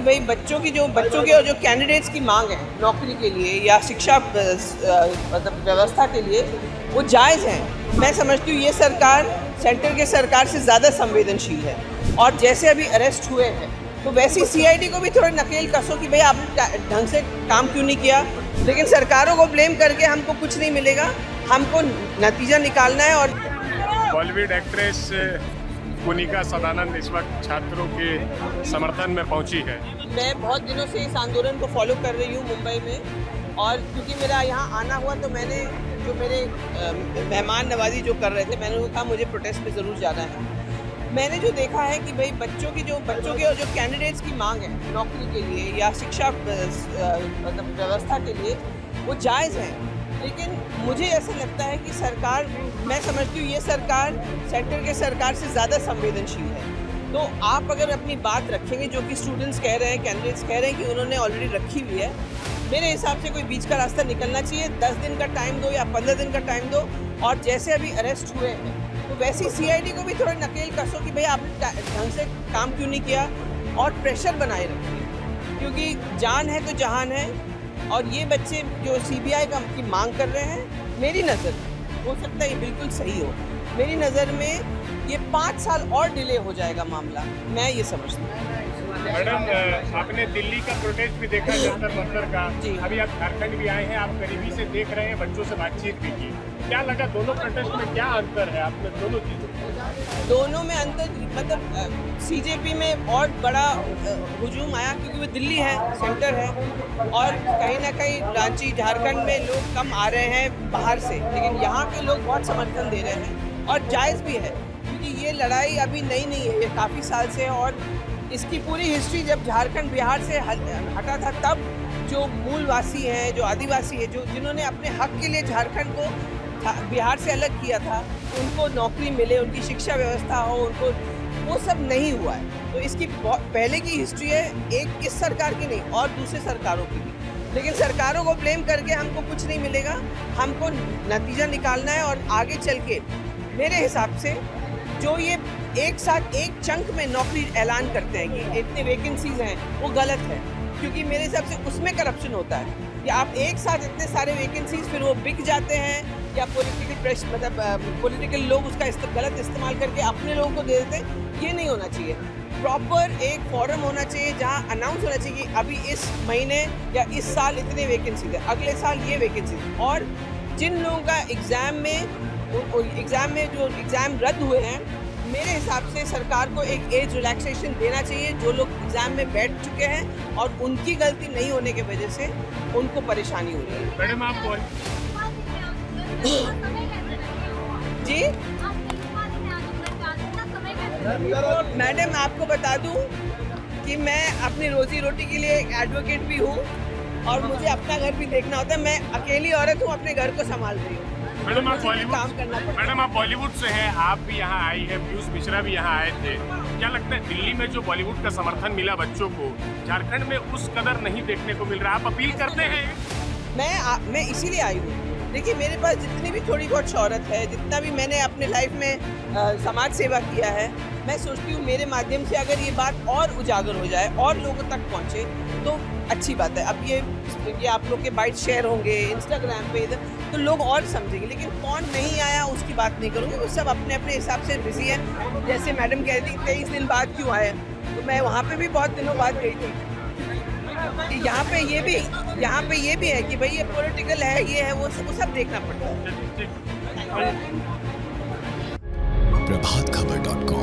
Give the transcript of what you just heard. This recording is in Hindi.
भाई बच्चों की जो कैंडिडेट्स की मांग है नौकरी के लिए या शिक्षा मतलब व्यवस्था के लिए वो जायज़ है। मैं समझती हूँ ये सरकार सेंटर के सरकार से ज़्यादा संवेदनशील है और जैसे अभी अरेस्ट हुए हैं तो वैसी सीआईडी को भी थोड़ा नकेल कसो कि भाई आपने ढंग से काम क्यों नहीं किया। लेकिन सरकारों को ब्लेम करके हमको कुछ नहीं मिलेगा, हमको नतीजा निकालना है। और बॉलीवुड एक्ट्रेस पुनिका सदानंद इस वक्त छात्रों के समर्थन में पहुंची है। मैं बहुत दिनों से इस आंदोलन को फॉलो कर रही हूँ मुंबई में, और क्योंकि मेरा यहाँ आना हुआ तो मैंने जो मेरे मेहमान नवाजी जो कर रहे थे मैंने उनको कहा मुझे प्रोटेस्ट में ज़रूर जाना है। मैंने जो देखा है कि भाई बच्चों की जो कैंडिडेट्स की मांग है नौकरी के लिए या शिक्षा मतलब व्यवस्था के लिए वो जायज़ है। लेकिन मुझे ऐसा लगता है कि सरकार, मैं समझती हूँ ये सरकार सेंटर के सरकार से ज़्यादा संवेदनशील है। तो आप अगर अपनी बात रखेंगे जो कि स्टूडेंट्स कह रहे हैं, कैंडिडेट्स कह रहे हैं कि उन्होंने ऑलरेडी रखी हुई है, मेरे हिसाब से कोई बीच का रास्ता निकलना चाहिए। 10 दिन का टाइम दो या 15 दिन का टाइम दो, और जैसे अभी अरेस्ट हुए हैं तो वैसी सीआईडी को भी थोड़ा नकेल कसो कि भाई आपने ढंग से काम क्यों नहीं किया, और प्रेशर बनाए रखिए, क्योंकि जान है तो जहान है। और ये बच्चे जो सीबीआई की मांग कर रहे हैं, मेरी नज़र हो सकता है ये बिल्कुल सही हो, मेरी नज़र में ये 5 साल और डिले हो जाएगा मामला, मैं ये समझती हूँ। मैडम, आपने दिल्ली का प्रोटेस्ट भी देखा जंतर मंतर का, अभी आप झारखंड भी आए हैं, आप करीबी से देख रहे हैं, बच्चों से बातचीत भी की, क्या लगा दोनों प्रोटेस्ट में क्या अंतर है आपने दोनों चीज़ों? दोनों में अंतर मतलब सीजेपी में और बड़ा हुजूम आया क्योंकि वो दिल्ली है, सेंटर है, और कहीं ना कहीं रांची झारखंड में लोग कम आ रहे हैं बाहर से, लेकिन यहाँ के लोग बहुत समर्थन दे रहे हैं और जायज़ भी है, क्योंकि ये लड़ाई अभी नई नहीं है, ये काफ़ी साल से है। और इसकी पूरी हिस्ट्री जब झारखंड बिहार से हटा था तब जो मूलवासी हैं, जो आदिवासी है, जो जिन्होंने अपने हक के लिए झारखंड को बिहार से अलग किया था, उनको नौकरी मिले, उनकी शिक्षा व्यवस्था हो, उनको वो सब नहीं हुआ है। तो इसकी पहले की हिस्ट्री है, एक इस सरकार की नहीं और दूसरे सरकारों की भी। लेकिन सरकारों को ब्लेम करके हमको कुछ नहीं मिलेगा, हमको नतीजा निकालना है। और आगे चल के मेरे हिसाब से जो ये एक साथ एक चंक में नौकरी ऐलान करते हैं कि इतने वैकेंसीज हैं, वो गलत है, क्योंकि मेरे हिसाब से उसमें करप्शन होता है कि आप एक साथ इतने सारे वैकेंसीज फिर वो बिक जाते हैं, या पॉलिटिकल प्रेशर मतलब पॉलिटिकल लोग उसका गलत इस्तेमाल करके अपने लोगों को दे देते हैं। ये नहीं होना चाहिए। प्रॉपर एक फॉरम होना चाहिए जहां अनाउंस होना चाहिए कि अभी इस महीने या इस साल इतने वैकेंसीज है, अगले साल ये वैकेंसीज। और जिन लोगों का एग्ज़ाम में जो एग्ज़ाम रद्द हुए हैं, मेरे हिसाब से सरकार को एक एज रिलैक्सेशन देना चाहिए। जो लोग एग्ज़ाम में बैठ चुके हैं और उनकी गलती नहीं होने की वजह से उनको परेशानी हो रही है। मैडम आप जी मैडम, आपको बता दूं कि मैं अपनी रोजी रोटी के लिए एक एडवोकेट भी हूं और मुझे अपना घर भी देखना होता है। मैं अकेली औरत हूं, अपने घर को संभाल रही हूं। मैडम आप बॉलीवुड से हैं, आप भी यहाँ आई है, पीयूष मिश्रा भी यहाँ आए थे, क्या लगता है दिल्ली में जो बॉलीवुड का समर्थन मिला बच्चों को, झारखंड में उस कदर नहीं देखने को मिल रहा, आप अपील करते हैं? मैं इसीलिए आई हूँ। देखिए, मेरे पास जितनी भी थोड़ी बहुत शोहरत है, जितना भी मैंने अपने लाइफ में समाज सेवा किया है, मैं सोचती हूँ मेरे माध्यम से अगर ये बात और उजागर हो जाए और लोगों तक पहुँचे तो अच्छी बात है। अब ये आप लोग के बाइट शेयर होंगे इंस्टाग्राम पे इधर, तो लोग और समझेंगे। लेकिन कौन नहीं आया उसकी बात नहीं करूँगी, वो सब अपने अपने हिसाब से बिजी है। जैसे मैडम कह रही थी 23 दिन बाद क्यों आए, तो मैं वहाँ पे भी बहुत दिनों बाद गई थी। यहाँ पे ये भी है कि भाई ये पॉलिटिकल है, ये है, वो सब देखना पड़ता है। प्रभातखबर.com